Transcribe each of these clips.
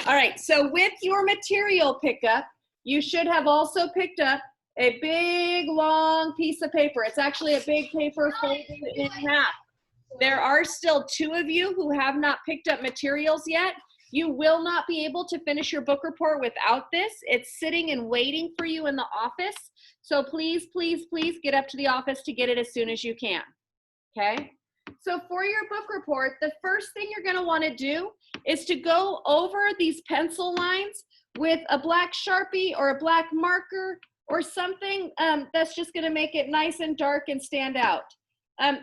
All right, so with your material pickup, you should have also picked up a big, long piece of paper. It's actually a big paper folded in half. There are still 2 of you who have not picked up materials yet. You will not be able to finish your book report without this. It's sitting and waiting for you in the office. So please, please, please get up to the office to get it as soon as you can, okay? So for your book report, the first thing you're gonna wanna do is to go over these pencil lines with a black Sharpie or a black marker or something that's just gonna make it nice and dark and stand out.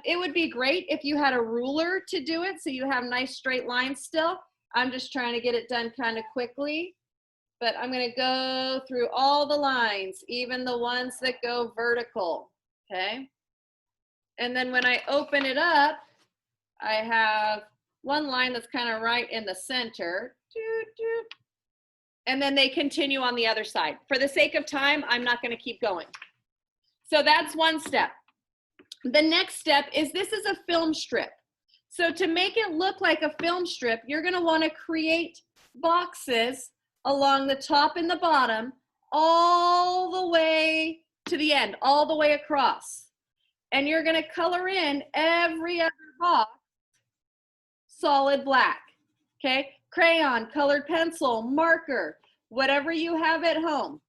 It would be great if you had a ruler to do it so you have nice straight lines still. I'm just trying to get it done kind of quickly, but I'm gonna go through all the lines, even the ones that go vertical, okay? And then when I open it up, I have one line that's kind of right in the center. And then they continue on the other side. For the sake of time, I'm not going to keep going. So that's one step. The next step is this is a film strip. So to make it look like a film strip, you're going to want to create boxes along the top and the bottom all the way to the end, all the way across. And you're going to color in every other box solid black, okay? Crayon, colored pencil, marker, whatever you have at home.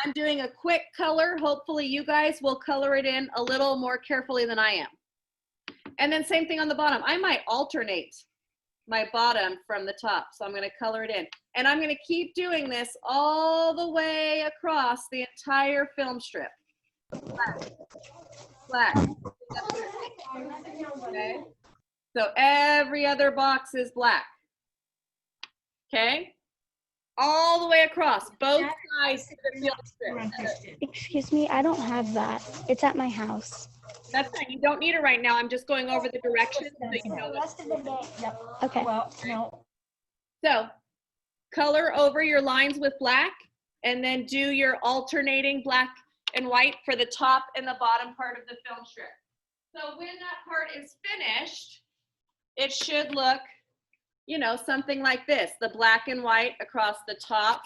I'm doing a quick color. Hopefully you guys will color it in a little more carefully than I am. And then same thing on the bottom. I might alternate my bottom from the top. So I'm going to color it in. And I'm going to keep doing this all the way across the entire film strip. Black. Black. Okay. So every other box is black. Okay? All the way across, both sides of the film strip. Excuse me, I don't have that. It's at my house. That's fine. You don't need it right now. I'm just going over the directions so you know. The rest of the day. No. Okay. Well, no. So color over your lines with black and then do your alternating black and white for the top and the bottom part of the film strip. So when that part is finished, it should look, you know, something like this, the black and white across the top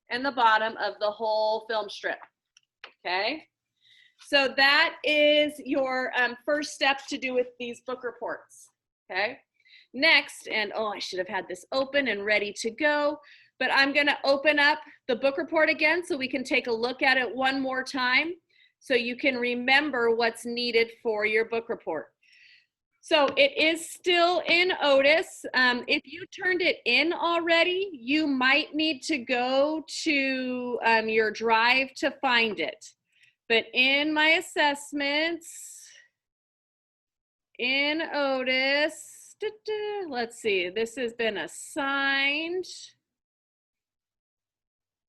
and the bottom of the whole film strip, okay? So that is your first step to do with these book reports, okay? Next, and oh, I should have had this open and ready to go, but I'm gonna open up the book report again so we can take a look at it one more time so you can remember what's needed for your book report. So it is still in Otis. If you turned it in already, you might need to go to your drive to find it. But in my assessments, in Otis, let's see, this has been assigned.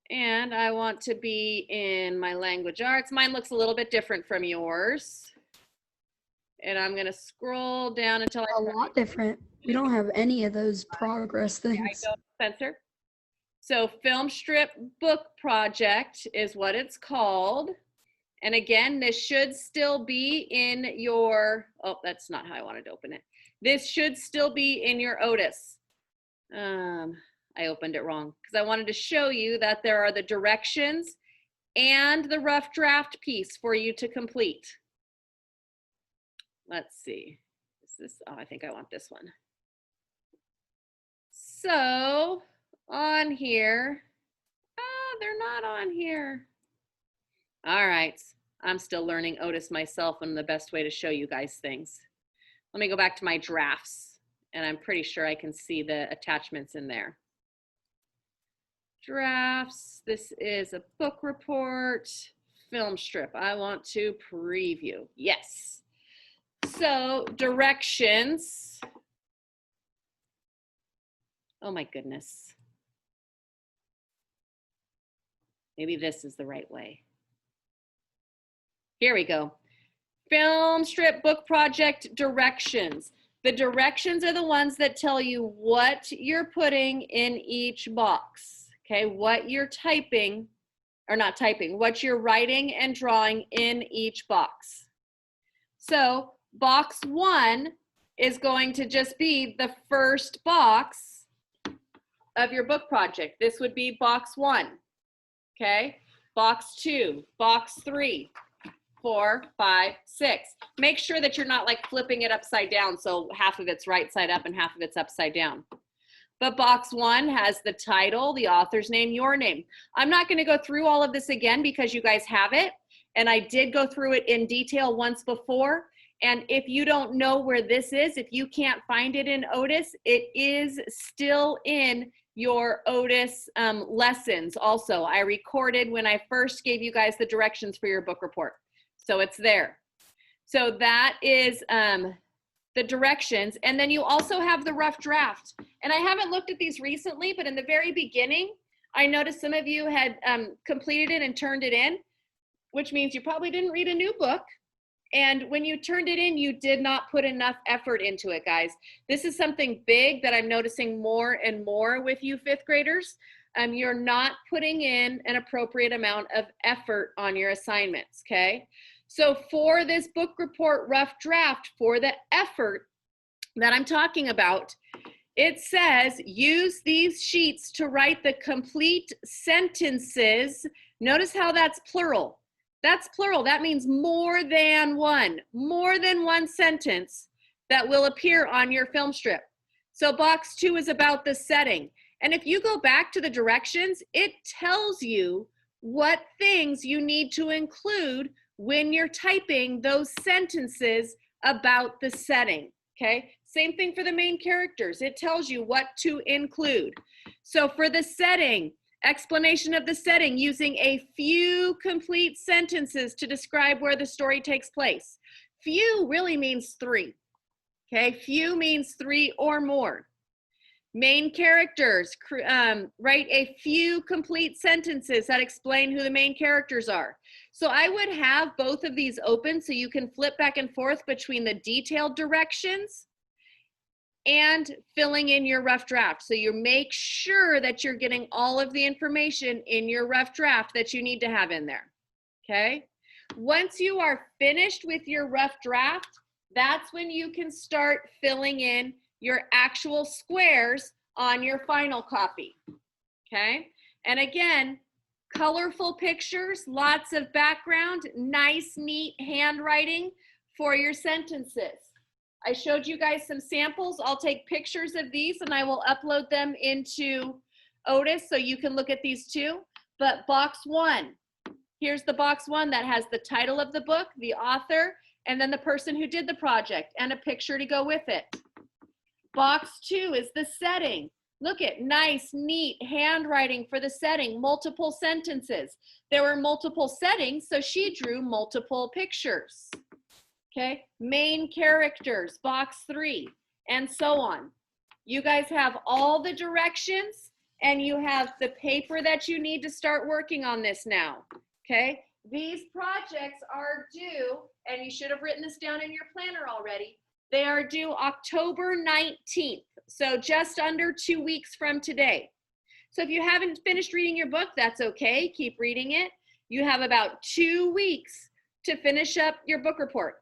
And I want to be in my language arts. Mine looks a little bit different from yours. And I'm gonna scroll down until a lot different. We don't have any of those progress things. I know, Spencer. So film strip book project is what it's called. And again, this should still be in your, oh, that's not how I wanted to open it. This should still be in your Otis. I opened it wrong because I wanted to show you that there are the directions and the rough draft piece for you to complete. Let's see. Is this, oh, I think I want this one. So on here, they're not on here. All right, I'm still learning Otis myself and the best way to show you guys things. Let me go back to my drafts and I'm pretty sure I can see the attachments in there. Drafts, this is a book report, film strip. I want to preview, yes. So directions, oh my goodness. Maybe this is the right way. Here we go. Film strip book project directions. The directions are the ones that tell you what you're putting in each box, okay? What you're typing, or not typing, what you're writing and drawing in each box. So box 1 is going to just be the first box of your book project. This would be box 1, okay? Box 2, box 3, 4, 5, 6. Make sure that you're not like flipping it upside down so half of it's right side up and half of it's upside down. But box 1 has the title, the author's name, your name. I'm not going to go through all of this again because you guys have it, and I did go through it in detail once before. And if you don't know where this is, if you can't find it in Otis, it is still in your Otis lessons also. I recorded when I first gave you guys the directions for your book report. So it's there. So that is the directions. And then you also have the rough draft. And I haven't looked at these recently, but in the very beginning, I noticed some of you had completed it and turned it in, which means you probably didn't read a new book. And when you turned it in, you did not put enough effort into it, guys. This is something big that I'm noticing more and more with you fifth graders. You're not putting in an appropriate amount of effort on your assignments, okay? So for this book report rough draft, for the effort that I'm talking about, it says use these sheets to write the complete sentences. Notice how that's plural. That's plural. That means more than one sentence that will appear on your film strip. So box 2 is about the setting. And if you go back to the directions, it tells you what things you need to include when you're typing those sentences about the setting, okay? Same thing for the main characters. It tells you what to include. So for the setting, explanation of the setting using a few complete sentences to describe where the story takes place. Few really means 3, okay? Few means 3 or more. Main characters, write a few complete sentences that explain who the main characters are. So I would have both of these open so you can flip back and forth between the detailed directions and filling in your rough draft. So you make sure that you're getting all of the information in your rough draft that you need to have in there, okay? Once you are finished with your rough draft, that's when you can start filling in your actual squares on your final copy, okay? And again, colorful pictures, lots of background, nice, neat handwriting for your sentences. I showed you guys some samples. I'll take pictures of these and I will upload them into Otis so you can look at these too. But box 1, here's the box 1 that has the title of the book, the author, and then the person who did the project and a picture to go with it. Box 2 is the setting. Look at nice, neat handwriting for the setting, multiple sentences. There were multiple settings, so she drew multiple pictures. Okay, main characters, box 3, and so on. You guys have all the directions and you have the paper that you need to start working on this now, okay? These projects are due, and you should have written this down in your planner already. They are due October 19th, so just under 2 weeks from today. So if you haven't finished reading your book, that's okay, keep reading it. You have about 2 weeks to finish up your book report.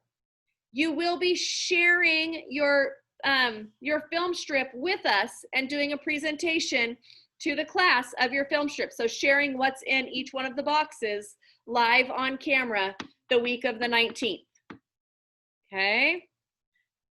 You will be sharing your film strip with us and doing a presentation to the class of your film strip. So sharing what's in each one of the boxes live on camera the week of the 19th. Okay.